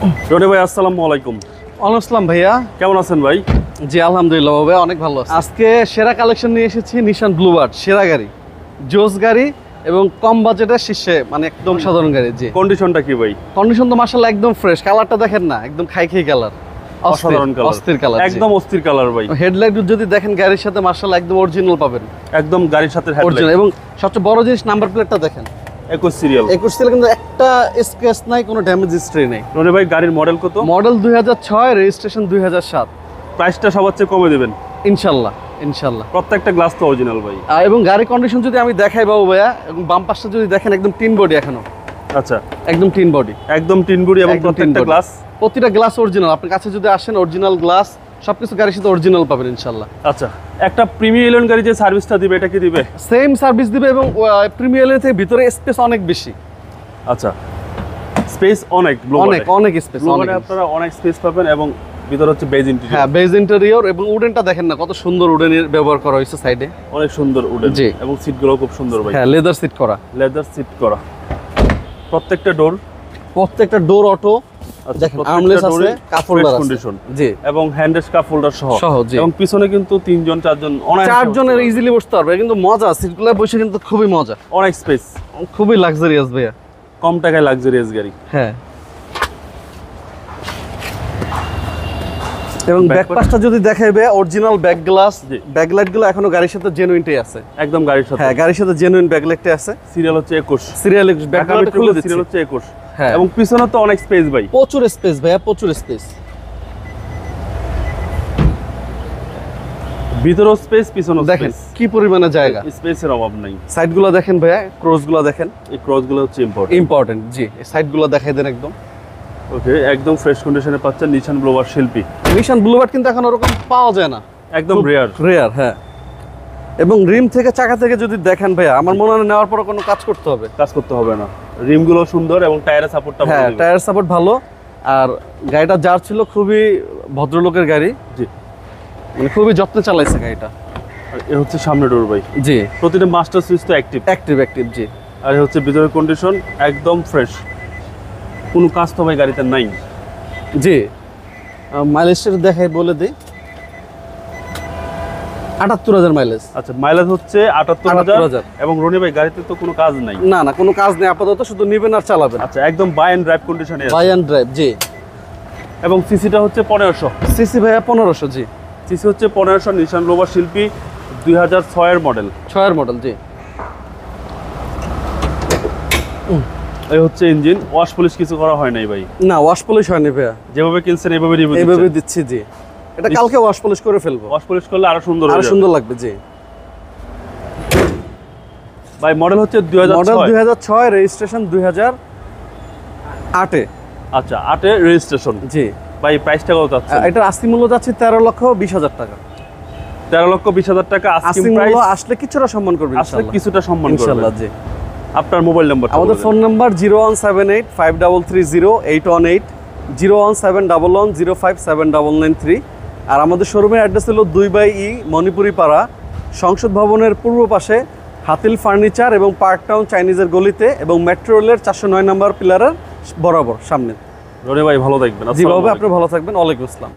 রনি ভাই আসসালামু আলাইকুম। ওয়ালাইকুম আসসালাম ভাইয়া, কেমন আছেন ভাই? জি আলহামদুলিল্লাহ ভাই, অনেক ভালো আছি। আজকে সেরা কালেকশন নিয়ে এসেছি, নিশান ব্লুবার্ড। সেরা গাড়ি, জোস গাড়ি এবং কম বাজেটের শীর্ষে, মানে একদম সাধারণ গাড়ি। জি, কন্ডিশনটা কি ভাই? কন্ডিশন তো মাশাআল্লাহ একদম ফ্রেশ। কালারটা দেখেন না, একদম খাই কালার, অসাধারণ কালার, অস্থির কালার, একদম অস্থির কালার ভাই। হেডলাইট যদি দেখেন গাড়ির সাথে মাশাআল্লাহ একদম অরিজিনাল পাবেন, একদম গাড়ির সাথে অরিজিনাল। এবং সবচেয়ে বড় জিনিস, নাম্বার প্লেটটা দেখেন 21 সিরিয়াল। 21 সিরিয়াল, কিন্তু একটা স্ক্র্যাচ নাই, কোনো ড্যামেজ হিস্ট্রি নেই। রনি ভাই গাড়ির মডেল কত? Model 2006, registration 2007। প্রাইসটা সবার চেয়ে কমে দিবেন ইনশাআল্লাহ ইনশাআল্লাহ। প্রত্যেকটা গ্লাস তো অরিজিনাল ভাই। এবং গাড়ির কন্ডিশন যদি আমি দেখাই বাবু ভাইয়া, এবং বাম পাশটা যদি দেখেন একদম টিন বডি, এখনো আচ্ছা একদম টিন বডি, একদম টিন বডি এবং একদম প্রত্যেকটা tin body। গ্লাস, প্রতিটা গ্লাস অরিজিনাল। আপনার কাছে যদি আসেন অরিজিনাল গ্লাস, সবকিছু গাড়ির সাথে অরিজিনাল পাবেন ইনশাআল্লাহ। আচ্ছা একটা প্রিমিয়াম এলিয়ন গাড়ি যে সার্ভিসটা দিবে এটা কি দিবে? সেম সার্ভিস দিবে, এবং প্রিমিয়ার থেকে ভিতরে স্পেস অনেক বেশি। আচ্ছা স্পেস অনেক অনেক স্পেস, আপনারা অনেক স্পেস পাবেন এবং ভিতরে হচ্ছে বেজ ইন্টেরিয়র। হ্যাঁ, বেজ ইন্টেরিয়র। এবং উডেনটা দেখেন না, কত সুন্দর উডেনের ব্যবহার করা হয়েছে সাইডে, অনেক সুন্দর উডেন। জি। এবং সিটগুলো খুব সুন্দর ভাই। হ্যাঁ, লেদার সিট করা, লেদার সিট করা। প্রত্যেকটা প্রত্যেকটা ডোর অটো। দেখেন আর্মলেস আছে, কাপ হোল্ডার আছে। কন্ডিশন, জি, এবং হ্যান্ডেস কাপ হোল্ডার সহ। জি। এবং পিছনে কিন্তু 3 4 চারজনের ইজিলি বসতে পারবে, কিন্তু মজা, সিটগুলো বসে কিন্তু খুবই মজা, অনেক স্পেস, খুবই লাক্সারিয়াস ভাইয়া। কম টাকায় লাক্সারিয়াস গাড়ি। হ্যাঁ, এবং ব্যাক পাশটা যদি দেখাইবে অরিজিনাল ব্যাক গ্লাস, ব্যাকলাইট গুলো এখনো গাড়ির সাথে জেনুইনটাই আছে, একদম গাড়ির সাথে। হ্যাঁ, গাড়ির সাথে জেনুইন ব্যাকলাইটটাই আছে। সিরিয়াল হচ্ছে 21, সিরিয়াল ব্যাকলাইট খুলে দিচ্ছি, সিরিয়াল হচ্ছে 21। হ্যাঁ, এবং পিছনে তো অনেক স্পেস ভাই, প্রচুর স্পেস ভাইয়া, প্রচুর স্পেস। ভিতরেও স্পেস, পিছনেও দেখেন স্পেস, কি পরিমাণে জায়গা, স্পেসের অভাব নাই। সাইডগুলো দেখেন ভাইয়া, ক্রসগুলো দেখেন, এই ক্রসগুলো হচ্ছে ইম্পর্টেন্ট। জি, এই সাইডগুলো দেখাই দেন একদম। ওকে, একদম ফ্রেশ কন্ডিশনে পাচ্ছেন নিশান ব্লোবার শিল্পী। নিশান ব্লুবার্ড কিন্তু এখন ওরকম পাওয়া যায় না, একদম রেয়ার। হ্যাঁ, এবং রিম থেকে চাকা থেকে যদি দেখেন ভাইয়া, আমার মনে হয় নেওয়ার পরে কোনো কাজ করতে হবে না। রিমগুলো সুন্দর এবং টায়ারের সাপোর্টটা ভালো। হ্যাঁ, টায়ার সাপোর্ট ভালো। আর গাড়িটা যার ছিল খুবই ভদ্রলোকের গাড়ি, জি, মানে খুবই যত্নে চালাইছে গাড়িটা। আর এ হচ্ছে সামনে ডোর ভাই। জি, প্রতিটা মাস্টার সুইচ তো অ্যাক্টিভ। জি, আর এ হচ্ছে ভিতরের কন্ডিশন একদম ফ্রেশ, কোনো কাজ তো ভাই গাড়িতে নাই। জি, মাইলেজটা দেখাই বলে দিই, ৭৮,০০০ মাইলেজ। আচ্ছা, মাইলেজ হচ্ছে ৭৮,০০০। এবং রনি ভাই গাড়িতে তো কোনো কাজ নাই? না, কোনো কাজ নেই আপাতত, শুধু নিবেন আর চালাবেন। আচ্ছা, একদম বাই এন্ড ড্রাইভ কন্ডিশনে আছে। বাই এন্ড ড্রাইভ, জি। এবং সিসিটা হচ্ছে 1500 সিসি ভাইয়া 1500। জি, সিসি হচ্ছে 1500, নিশান ব্লোবার শিল্পী 2006 এর মডেল। 6 এর মডেল। জি, এই হচ্ছে ইঞ্জিন। ওয়াশ পলিশ কিছু করা হয় নাই ভাই? না, ওয়াশ পলিশ হয়নি ভাইয়া, যেভাবে কিনছেন এইভাবে রিভিউ এইভাবে দিচ্ছি। জি, এটা কালকে ওয়াশ পলিশ করে ফেলবো। ওয়াশ পলিশ করলে আরো সুন্দর লাগবে। জি ভাই, মডেল হচ্ছে 2006, রেজিস্ট্রেশন 2008 এ। আচ্ছা, 8 এর রেজিস্ট্রেশন। জি ভাই, প্রাইসটা কত যাচ্ছে? এটার আস্তি মূল্য যাচ্ছে 13,20,000 টাকা। 13,20,000 টাকা আস্কিং প্রাইস। আসলে কিছুটা সম্মান করবে ইনশাআল্লাহ, কিছুটা সম্মান করবে ইনশাআল্লাহ। জি, আপনার মোবাইল নাম্বার? আমাদের ফোন নাম্বার 01785330818, 01711057993। আর আমাদের শোরুমের অ্যাড্রেস হলো 2/E মণিপুরি পাড়া, সংসদ ভবনের পূর্ব পাশে হাতিল ফার্নিচার এবং পার্ক টাউন চাইনিজের গলিতে, এবং মেট্রো রেলের 409 নম্বর পিলারের বরাবর সামনে। রনি ভাই ভালো থাকবেন। জি বাবা, আপনি ভালো থাকবেন। ওয়ালাইকুম আসসালাম।